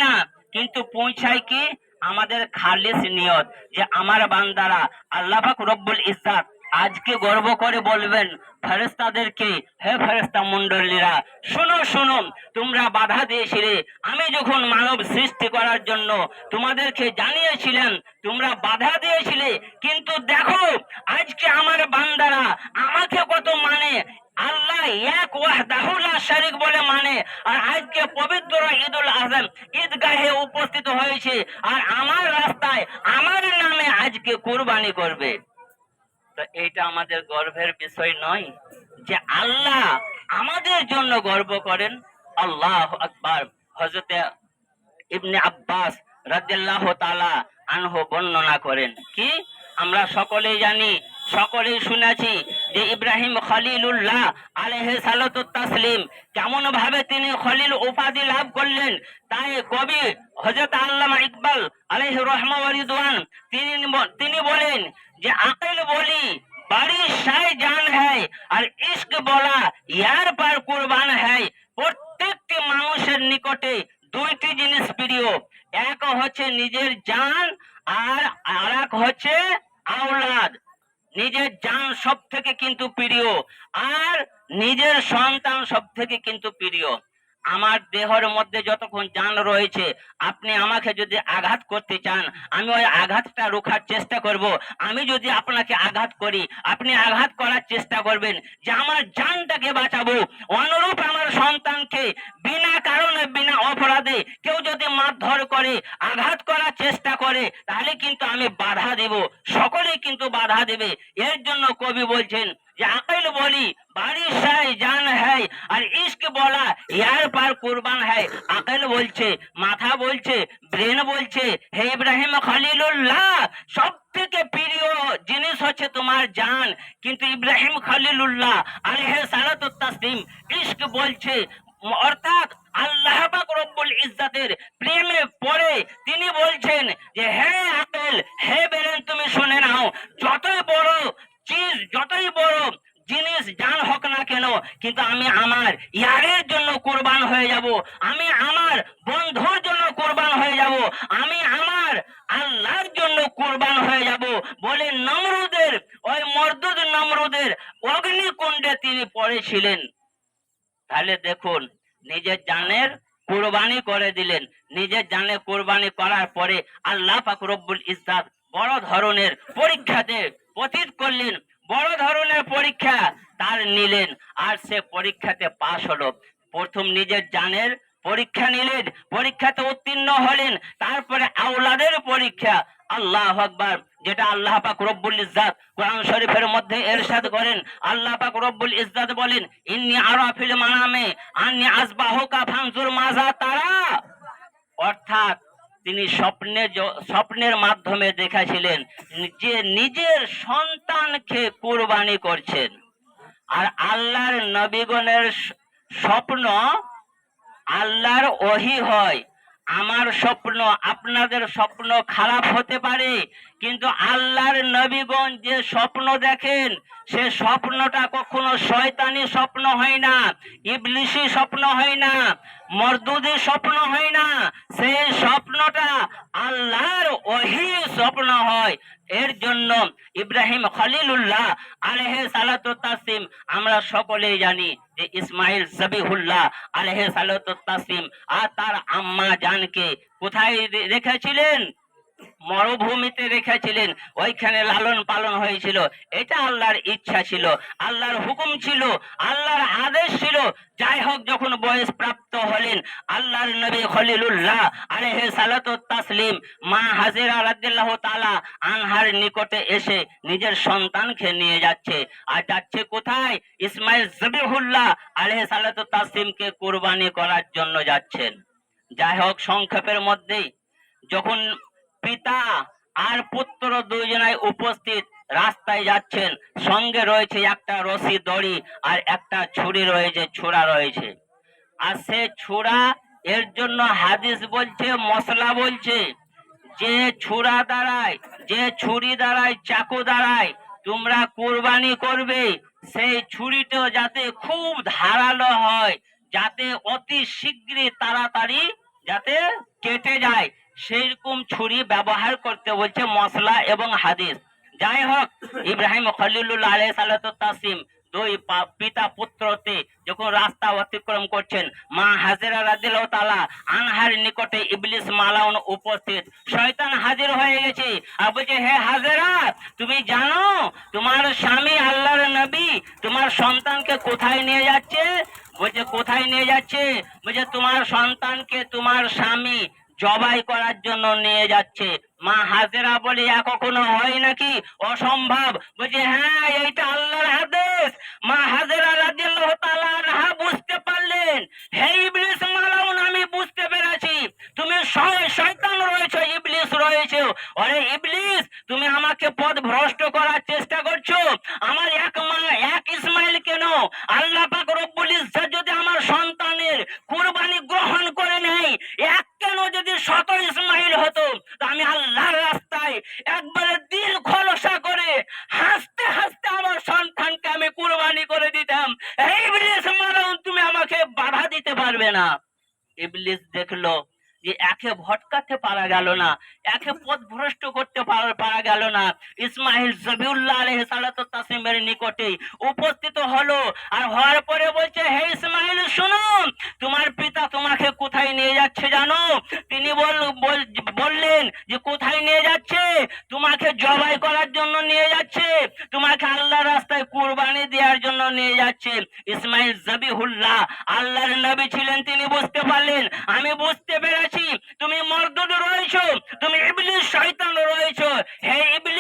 না, কিন্তু পৌঁছায় কি আমাদের খালিস নিয়ত, যে আমার বান্দারা আল্লাহ পাক রব্বুল ইজ্জাত আজকে গর্ব করে বলবেন ফেরেশতাদেরকে, হে ফেরেশতা মণ্ডলীরা শুনো শুনো, তোমরা বাধা দিয়েছিলে আমি যখন মানব সৃষ্টি করার জন্য তোমাদেরকে জানিয়েছিলেন, তোমরা বাধা দিয়েছিলে, কিন্তু দেখো আজকে আমার বান্দারা আমাকে কত মানে, আল্লাহ এক ওয়াহদাহু লা শারীক বলে মানে, আর আজকে পবিত্র ঈদুল আজম ঈদগাহে উপস্থিত হয়েছে, আর আমার রাস্তায় আমার নামে আজকে কুরবানি করবে। তো এটা আমাদের গর্বের বিষয় নয় যে আল্লাহ আমাদের জন্য গর্ব করেন? আল্লাহু আকবার। হযরতে ইবনে আব্বাস রাদিয়াল্লাহু তাআলা আনহু বর্ণনা করেন কি, আমরা সকলেই জানি, সকলেই শুনেছি যে ইব্রাহিম খলিলুল্লাহ আলাইহিস সালাতু তাসলিম কেমন ভাবে তিনি খলিল উপাধি লাভ করলেন। তাই কবি হযরত আল্লামা ইকবাল আলাইহি রহমা ওয়া রিদওয়ান তিনি বলেন যে আকল বলি বাড়ি শাহ জান হ্যায়, আর ইশক বলা ইয়ার পার কুরবান হ্যায়। প্রত্যেকটি মানুষের নিকটে দুইটি জিনিস প্রিয়, এক হচ্ছে নিজের জান, আর আরেক হচ্ছে আওলাদ। নিজের জান সব থেকে কিন্তু প্রিয়, আর নিজের সন্তান সব থেকে কিন্তু প্রিয়। আমার দেহের মধ্যে যতক্ষণ জান রয়েছে, আপনি আমাকে যদি আঘাত করতে চান, আমি ওই আঘাতটা রোখার চেষ্টা করব। আমি যদি আপনাকে আঘাত করি, আপনি আঘাত করার চেষ্টা করবেন যে আমার জানটাকে বাঁচাবো। অনুরূপ আমার সন্তানকে বিনা কারণে বিনা অপরাধে কেউ যদি মারধর করে, আঘাত করার চেষ্টা করে, তাহলে কিন্তু আমি বাধা দেব, সকলেই কিন্তু বাধা দেবে। এর জন্য কবি বলছেন যে আকল বলি বাড়ি শাহ জান হ্যায়, আর ইশক বলা ইয়ার পার কুরবান হ্যায়। আকল বলছে, মাথা বলছে, ব্রেন বলছে, হে ইব্রাহিম খলিলুল্লাহ সব থেকে প্রিয় জিনিস হচ্ছে তোমার জান, কিন্তু ইব্রাহিম খলিলুল্লাহ আলাইহিস সালাতু তাসলিম ইশক বলছে, অর্থাৎ আল্লাহ পাক রব্বুল ইজ্জাতের প্রেমে পড়ে তিনি বলছেন যে হে আকল, হে ব্রেন, তুমি শুনে নাও, যতই বড় চিজ, যতই বড় জিনিস জান হোক না কেন, কিন্তু আমি আমার ইয়ারের জন্য কুরবান হয়ে যাব, আমি আমার বন্ধুর জন্য কুরবান হয়ে যাব, আমি আমার আল্লাহর জন্য কুরবান হয়ে যাব বলে নমরুদের, ওই মরদুদ নমরুদের অগ্নিকুণ্ডে তিনি পড়েছিলেন। তাহলে দেখুন, নিজের জানের কুরবানি করে দিলেন। নিজের জানে কুরবানি করার পরে আল্লাহ পাক রব্বুল ইজ্জাত বড় ধরনের পরীক্ষাতে পতিত করলেন, বড় ধরনের পরীক্ষা তার নিলেন, আর সে পরীক্ষাতে পাশ হলো। প্রথম নিজের জানের পরীক্ষা নিলেন, পরীক্ষাতে উত্তীর্ণ হলেন, তারপরে আওলাদের পরীক্ষা। আল্লাহু আকবার। যেটা আল্লাহ পাক রব্বুল ইজ্জাত কোরআন শরীফের মধ্যে ইরশাদ করেন, আল্লাহ পাক রব্বুল ইজ্জাত বলেন ইন্নী আরা ফিল মানামে আন্নী আসবাহুকা ফানজুর মাজা তারা। অর্থাৎ তিনি স্বপ্নের মাধ্যমে দেখাছিলেন যে নিজের সন্তানকে কুরবানি করছেন। আর আল্লাহর নবীগণের স্বপ্ন আল্লাহর ওহী হয়। আমার স্বপ্ন, আপনাদের স্বপ্ন খারাপ হতে পারে, কিন্তু আল্লাহর নবীগণ যে স্বপ্ন দেখেন সে স্বপ্নটা কখনো শয়তানি স্বপ্ন হয় না, ইবলিশি স্বপ্ন হয় না, মরদুদি স্বপ্ন হয় না, সেই স্বপ্নটা আল্লাহর ওহী স্বপ্ন হয়। এর জন্য ইব্রাহিম খলিলুল্লাহ আলাইহিস সালাতু তাসলিম, আমরা সকলেই জানি যে ইসমাইল জবিহুল্লাহ আলাইহিস সালাতু তাসলিম আর তার আম্মা জানকে কোথায় রেখেছিলেন? মরুভূমিতে রেখেছিলেন, ওইখানে লালন পালন হয়েছিল। এটা আল্লাহর ইচ্ছা ছিল, আল্লাহর হুকুম ছিল, আল্লাহর আদেশ ছিল। যাই হোক, যখন বয়স প্রাপ্ত হলেন, আল্লাহর নবী খলিলুল্লাহ আলাইহিস সালাতু তাসলিম মা হাজেরা রাদিয়াল্লাহু তাআলা আনহার নিকটে এসে নিজের সন্তানকে নিয়ে যাচ্ছে। আর যাচ্ছে কোথায়? ইসমাইল জবিহুল্লাহ আলাইহিস সালাতু তাসলিমকে কুরবানি করার জন্য যাচ্ছেন। যাই হোক, সংক্ষেপের মধ্যেই যখন পিতা আর পুত্র দুইজনাই উপস্থিত রাস্তায় যাচ্ছেন, সঙ্গে রয়েছে একটা রশি দড়ি আর একটা ছুরি রয়েছে, ছুরা রয়েছে। আর সে ছুরা, এর জন্য হাদিস বলছে, মশলা বলছে, যে ছুরা দ্বারায়, যে ছুরি দ্বারায়, চাকু দ্বারায় তোমরা কুরবানি করবে, সেই ছুরিটা যাতে খুব ধারালো হয়, যাতে অতি শীঘ্রই তাড়াতাড়ি যাতে কেটে যায় সেই রকম ছুরি ব্যবহার করতে বলছে মশলা এবং হাদিস। যাই হোক, ইব্রাহিম খলিলুল্লাহ আলাইহিস সালাতু তাসলিম দুই পিতা পুত্রতে যখন রাস্তা অতিক্রম করছেন, মা হাজেরা রাদিয়াল্লাহু তাআলা আনহার নিকটে ইবলিস মালাউন উপস্থিত, শয়তান হাজির হয়ে গেছে আর বলছে, হে হাজেরা, তুমি জানো তোমার স্বামী আল্লাহর নবী তোমার সন্তানকে কোথায় নিয়ে যাচ্ছে? বলছে, কোথায় নিয়ে যাচ্ছে? বলছে, তোমার সন্তানকে তোমার স্বামী জবাই করার জন্য নিয়ে যাচ্ছে। মা হাজেরা বলে, কখনো হয় নাকি? অসম্ভব। বলছে, হ্যাঁ, এইটা আল্লাহর আদেশ। মা হাজেরা রাদিয়াল্লাহু তাআলা আনহা বুঝতে পারলেন, হে ইবলিস মালাউন, আমি বুঝতে পেরেছি তুমি শয়তান রয়েছে, ইবলিস রয়েছে। আরে ইবলিস, তুমি আমাকে পথ ভ্রষ্ট করার চেষ্টা করছো। আমার এক মা এক ইসমাইল কেন, আল্লাহ পাক রব্বুল ইজ্জত যদি আমার সন্তানের কুরবানি গ্রহণ করে নেয়, এক কেন যদি শত ইসমাইল হতো, তা আমি আল্লাহর রাস্তায় একবারে দিল খোলসা করে হাসতে হাসতে আমার সন্তানকে আমি কুরবানি করে দিতাম। এই ইবলিস মালাউন, তুমি আমাকে বাধা দিতে পারবে না। ইবলিস দেখলো যে একে ভটকাতে পারা গেল না, একে পথ ভ্রষ্ট করতে পারা গেল না। ইসমাইল জবিউল্লাহ আলাইহিস সালাতু তাসলিমের নিকটে উপস্থিত হলো, আর হওয়ার পরে বলছে, হে ইসমাইল, শুনো, তোমার পিতা তোমাকে কোথায় নিয়ে যাচ্ছে জানো? তিনি বললেন যে কোথায় নিয়ে যাচ্ছে? তোমাকে জবাই করার জন্য নিয়ে যাচ্ছে, তোমাকে আল্লাহর রাস্তায় কুরবানি দেওয়ার জন্য নিয়ে যাচ্ছে। ইসমাইল জবিহুল্লাহ আল্লাহর নবী ছিলেন, তিনি বুঝতে পারলেন, আমি বুঝতে পেরেছি তুমি মরদুদ রয়েছো, তুমি ইবলিস শয়তান রয়েছো। হে ইবলিস